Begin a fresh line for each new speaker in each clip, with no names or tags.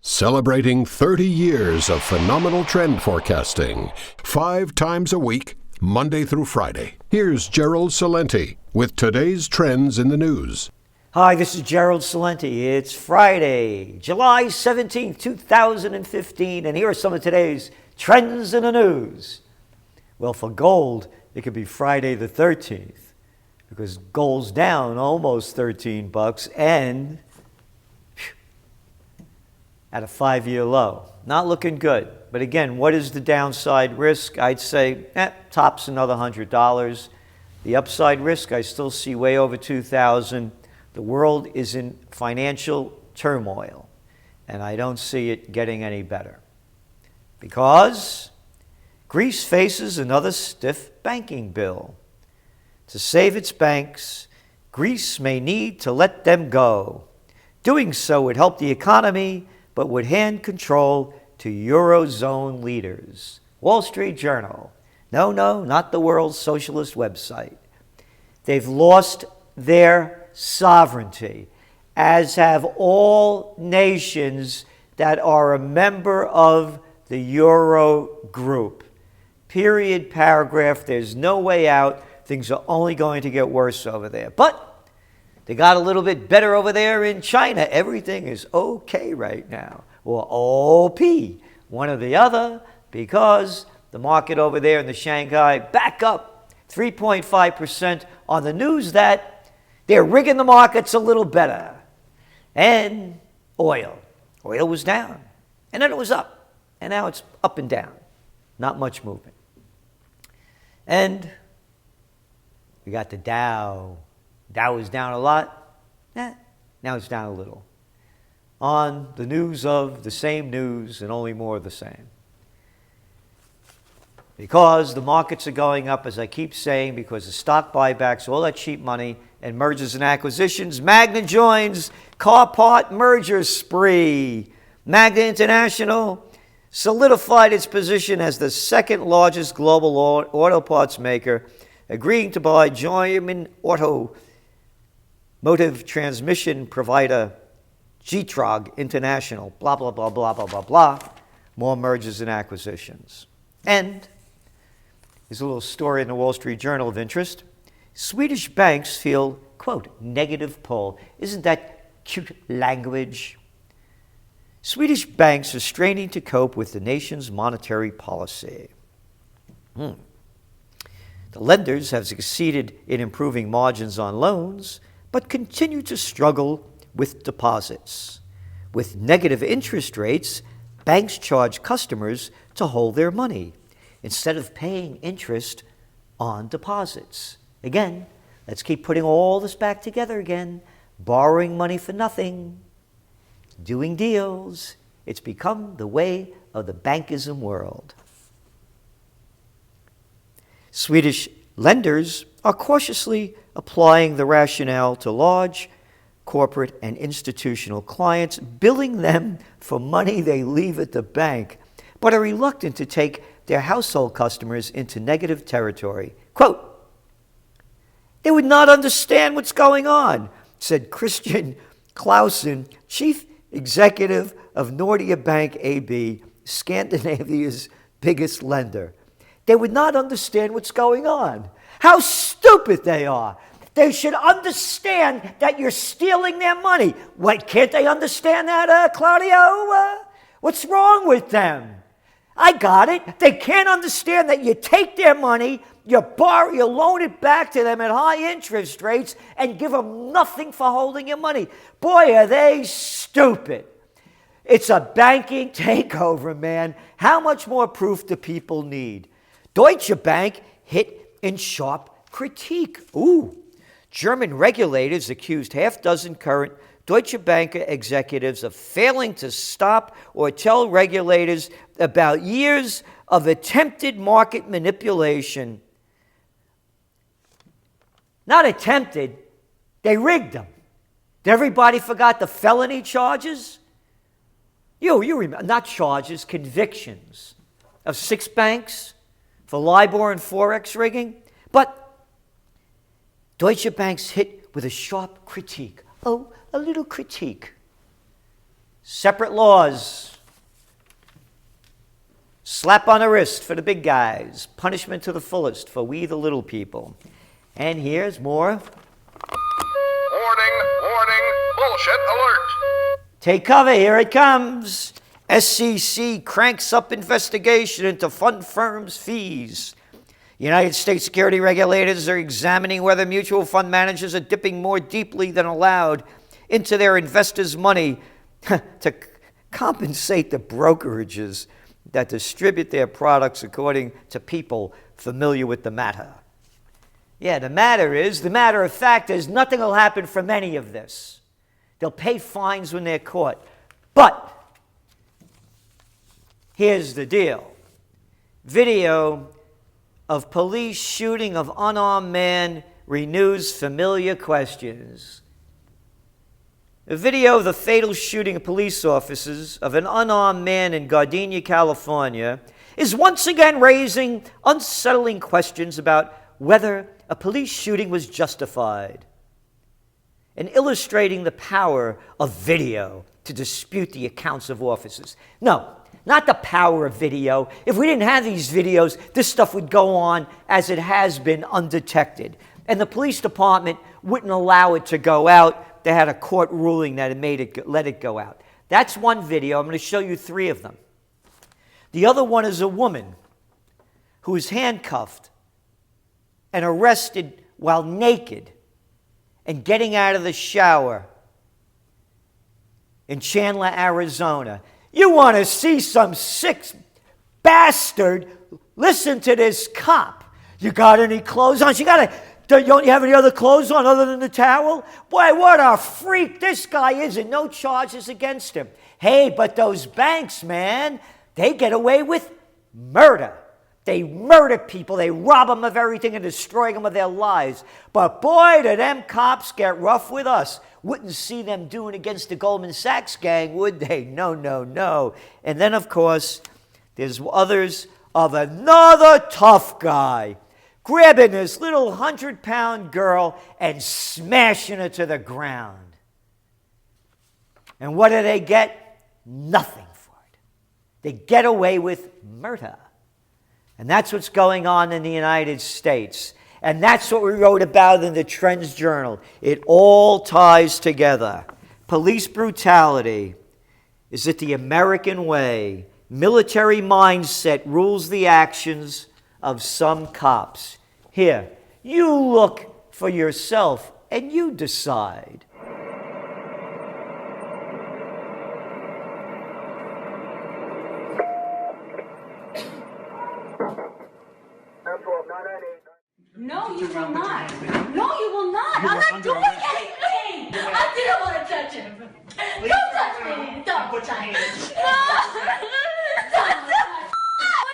Celebrating 30 years of phenomenal trend forecasting, 5 times a week, Monday through Friday. Here's Gerald Celente with today's trends in the news.
Hi, this is Gerald Celente. It's Friday, July 17th, 2015, and here are some of today's trends in the news. Well, for gold, it could be Friday the 13th because gold's down almost $13 and at a 5-year low. Not looking good. But again, what is the downside risk? I'd say tops another $100. The upside risk, I still see way over 2,000. The world is in financial turmoil, and I don't see it getting any better. Because Greece faces another stiff banking bill. To save its banks, Greece may need to let them go. Doing so would help the economy, but would hand control to Eurozone leaders. Wall Street Journal. No, not the world's socialist website. They've lost their sovereignty, as have all nations that are a member of the Euro group. Period, paragraph. There's no way out. Things are only going to get worse over there. But they got a little bit better over there in China. Everything is okay right now. Or OP, one or the other, because the market over there in the Shanghai back up 3.5% on the news that they're rigging the markets a little better. And oil. Oil was down. And then it was up. And now it's up and down. Not much movement. And we got the Dow. Dow was down a lot. Now it's down a little. On the news of the same news and only more of the same. Because the markets are going up, as I keep saying, because of stock buybacks, all that cheap money, and mergers and acquisitions. Magna joins car part merger spree. Magna International solidified its position as the second largest global auto parts maker, agreeing to buy German automotive transmission provider Getrag International, blah, blah, blah, blah, blah, blah, blah. More mergers and acquisitions. And there's a little story in the Wall Street Journal of interest. Swedish banks feel, quote, negative pull. Isn't that cute language? Swedish banks are straining to cope with the nation's monetary policy. The lenders have succeeded in improving margins on loans, but continue to struggle with deposits. With negative interest rates, banks charge customers to hold their money instead of paying interest on deposits. Again, let's keep putting all this back together again. Borrowing money for nothing, doing deals. It's become the way of the bankism world. Swedish lenders are cautiously applying the rationale to large corporate and institutional clients, billing them for money they leave at the bank, but are reluctant to take their household customers into negative territory. Quote, they would not understand what's going on, said Christian Clausen, chief executive of Nordea Bank AB, Scandinavia's biggest lender. They would not understand what's going on. How stupid they are. They should understand that you're stealing their money. What, can't they understand that, Claudio? What's wrong with them? I got it. They can't understand that you take their money, you loan it back to them at high interest rates, and give them nothing for holding your money. Boy, are they stupid. It's a banking takeover, man. How much more proof do people need? Deutsche Bank hit in sharp critique. German regulators accused half-dozen current Deutsche Bank executives of failing to stop or tell regulators about years of attempted market manipulation. Not attempted, they rigged them. Everybody forgot the felony charges? You remember, not charges, convictions of 6 banks for LIBOR and Forex rigging. But Deutsche Bank's hit with a sharp critique. A little critique. Separate laws. Slap on the wrist for the big guys. Punishment to the fullest for we the little people. And here's more.
Warning, warning, bullshit alert.
Take cover, here it comes. SEC cranks up investigation into fund firms' fees. United States security regulators are examining whether mutual fund managers are dipping more deeply than allowed into their investors' money to compensate the brokerages that distribute their products, according to people familiar with the matter. Yeah, the matter of fact is nothing will happen from any of this. They'll pay fines when they're caught. But here's the deal. Video of police shooting of unarmed man renews familiar questions. A video of the fatal shooting of police officers of an unarmed man in Gardena, California, is once again raising unsettling questions about whether a police shooting was justified, and illustrating the power of video to dispute the accounts of officers. No, not the power of video. If we didn't have these videos, this stuff would go on as it has been undetected. And the police department wouldn't allow it to go out. They had a court ruling that let it go out. That's one video. I'm going to show you 3 of them. The other one is a woman who is handcuffed and arrested while naked and getting out of the shower in Chandler, Arizona. You want to see some sick bastard? Listen to this cop. You got any clothes on? Don't you have any other clothes on other than the towel? Boy, what a freak this guy is, and no charges against him. Hey, but those banks, man, they get away with murder. They murder people. They rob them of everything and destroy them of their lives. But boy, do them cops get rough with us. Wouldn't see them doing against the Goldman Sachs gang, would they? No, no, no. And then, of course, there's others of another tough guy grabbing this little 100-pound girl and smashing her to the ground. And what do they get? Nothing for it. They get away with murder. And that's what's going on in the United States. And that's what we wrote about in the Trends Journal. It all ties together. Police brutality. Is it the American way? Military mindset rules the actions of some cops. Here, you look for yourself and you decide.
No, you will not. No, you will not. I'm not doing anything. I didn't want to touch him. Don't touch me. Don't touch me. What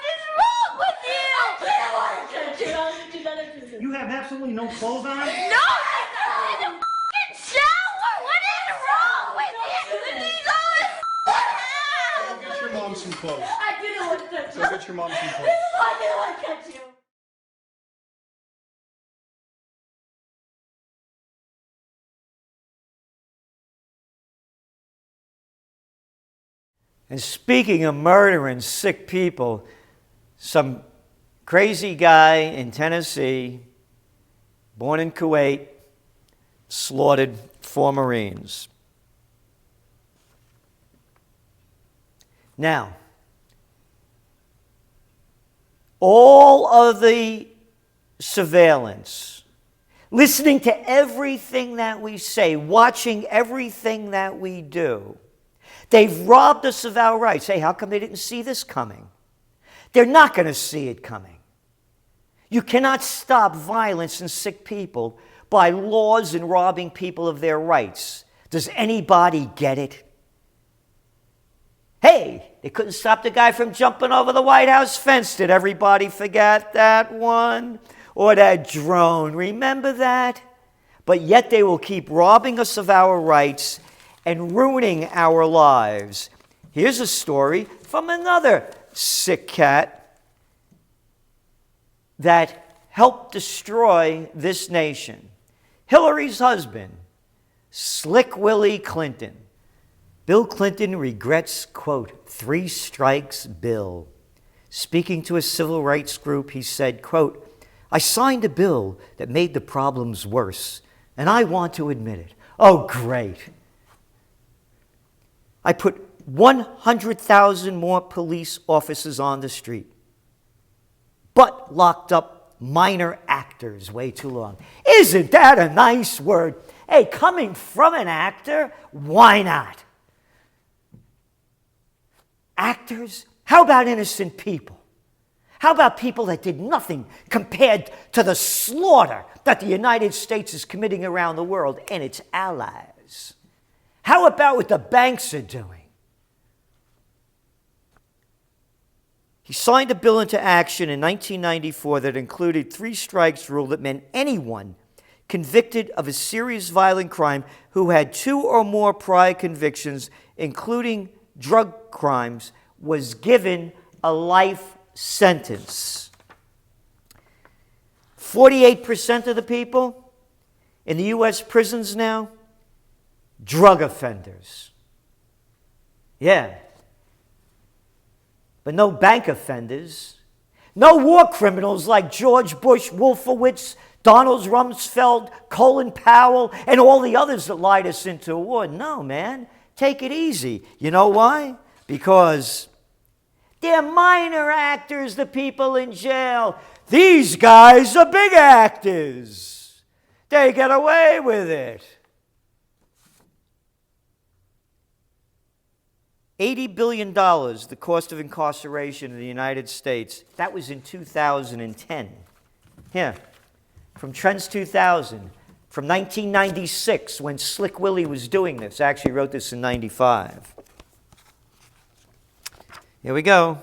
is wrong with you? I didn't want to touch you.
You have absolutely no clothes on?
No, I'm in the f***ing shower. What is wrong with you? These always
Go get your mom some clothes.
I didn't want to touch you.
Go get your mom some clothes.
I didn't want to touch you.
And speaking of murdering sick people, some crazy guy in Tennessee, born in Kuwait, slaughtered 4 Marines. Now, all of the surveillance, listening to everything that we say, watching everything that we do, they've robbed us of our rights. Hey, how come they didn't see this coming? They're not going to see it coming. You cannot stop violence and sick people by laws and robbing people of their rights. Does anybody get it? Hey, they couldn't stop the guy from jumping over the White House fence. Did everybody forget that one? Or that drone, remember that? But yet they will keep robbing us of our rights and ruining our lives. Here's a story from another sick cat that helped destroy this nation. Hillary's husband, Slick Willie Clinton. Bill Clinton regrets, quote, 3 strikes bill. Speaking to a civil rights group, he said, quote, I signed a bill that made the problems worse, and I want to admit it. Oh, great. I put 100,000 more police officers on the street, but locked up minor actors way too long. Isn't that a nice word? Hey, coming from an actor, why not? Actors? How about innocent people? How about people that did nothing compared to the slaughter that the United States is committing around the world and its allies? How about what the banks are doing? He signed a bill into action in 1994 that included 3 strikes rule that meant anyone convicted of a serious violent crime who had 2 or more prior convictions, including drug crimes, was given a life sentence. 48% of the people in the U.S. prisons now, drug offenders. Yeah. But no bank offenders. No war criminals like George Bush, Wolfowitz, Donald Rumsfeld, Colin Powell, and all the others that lied us into a war. No, man. Take it easy. You know why? Because they're minor actors, the people in jail. These guys are big actors. They get away with it. $80 billion, the cost of incarceration in the United States. That was in 2010. Here, from Trends 2000, from 1996, when Slick Willie was doing this. I actually wrote this in 95. Here we go.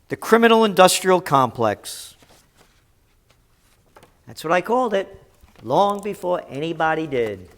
The criminal industrial complex. That's what I called it, long before anybody did.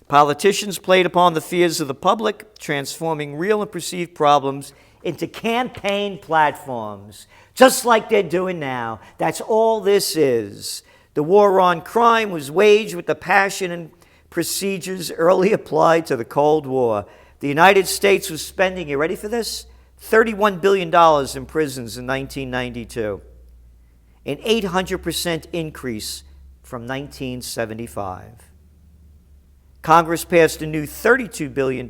Politicians played upon the fears of the public, transforming real and perceived problems into campaign platforms, just like they're doing now. That's all this is. The war on crime was waged with the passion and procedures early applied to the Cold War. The United States was spending, you ready for this? $31 billion in prisons in 1992, an 800% increase from 1975. Congress passed a new $32 billion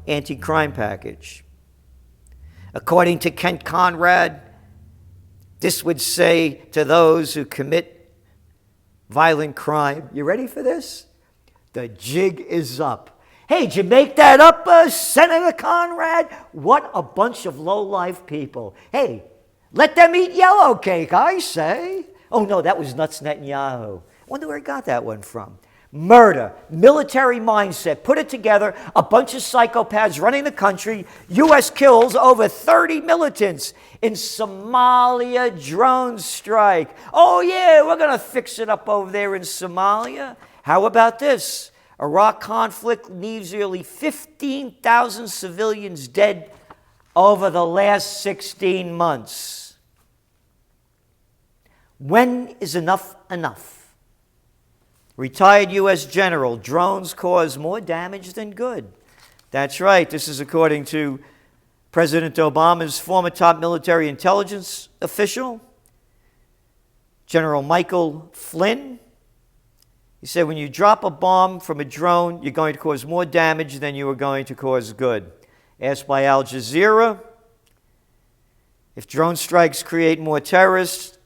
anti-crime package. According to Kent Conrad, this would say to those who commit violent crime, you ready for this? The jig is up. Hey, did you make that up, Senator Conrad? What a bunch of low-life people. Hey, let them eat yellow cake, I say. Oh, no, that was Nuts Netanyahu. I wonder where he got that one from. Murder, military mindset, put it together, a bunch of psychopaths running the country. U.S. kills over 30 militants in Somalia drone strike. Oh, yeah, we're going to fix it up over there in Somalia. How about this? Iraq conflict leaves nearly 15,000 civilians dead over the last 16 months. When is enough enough? Retired U.S. general, drones cause more damage than good. That's right. This is according to President Obama's former top military intelligence official, General Michael Flynn. He said, when you drop a bomb from a drone, you're going to cause more damage than you are going to cause good. Asked by Al Jazeera, if drone strikes create more terrorists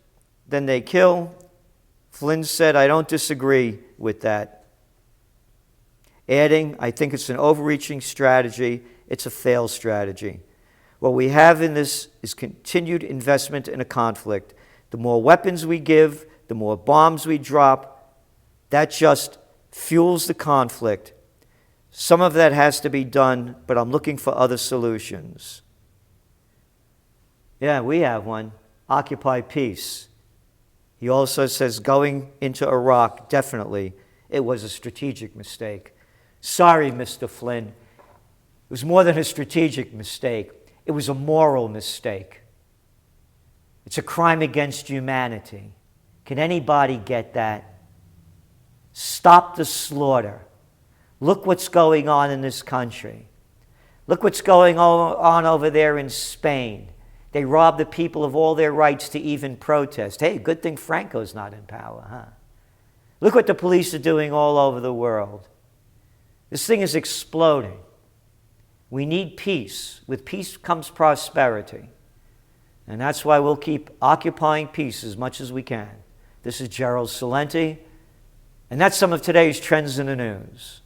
than they kill, Flynn said, I don't disagree with that. Adding, I think it's an overreaching strategy. It's a failed strategy. What we have in this is continued investment in a conflict. The more weapons we give, the more bombs we drop, that just fuels the conflict. Some of that has to be done, but I'm looking for other solutions. Yeah, we have one. Occupy peace. He also says going into Iraq, definitely, it was a strategic mistake. Sorry, Mr. Flynn. It was more than a strategic mistake. It was a moral mistake. It's a crime against humanity. Can anybody get that? Stop the slaughter. Look what's going on in this country. Look what's going on over there in Spain. They rob the people of all their rights to even protest. Hey, good thing Franco's not in power, huh? Look what the police are doing all over the world. This thing is exploding. We need peace. With peace comes prosperity. And that's why we'll keep occupying peace as much as we can. This is Gerald Celente, and that's some of today's trends in the news.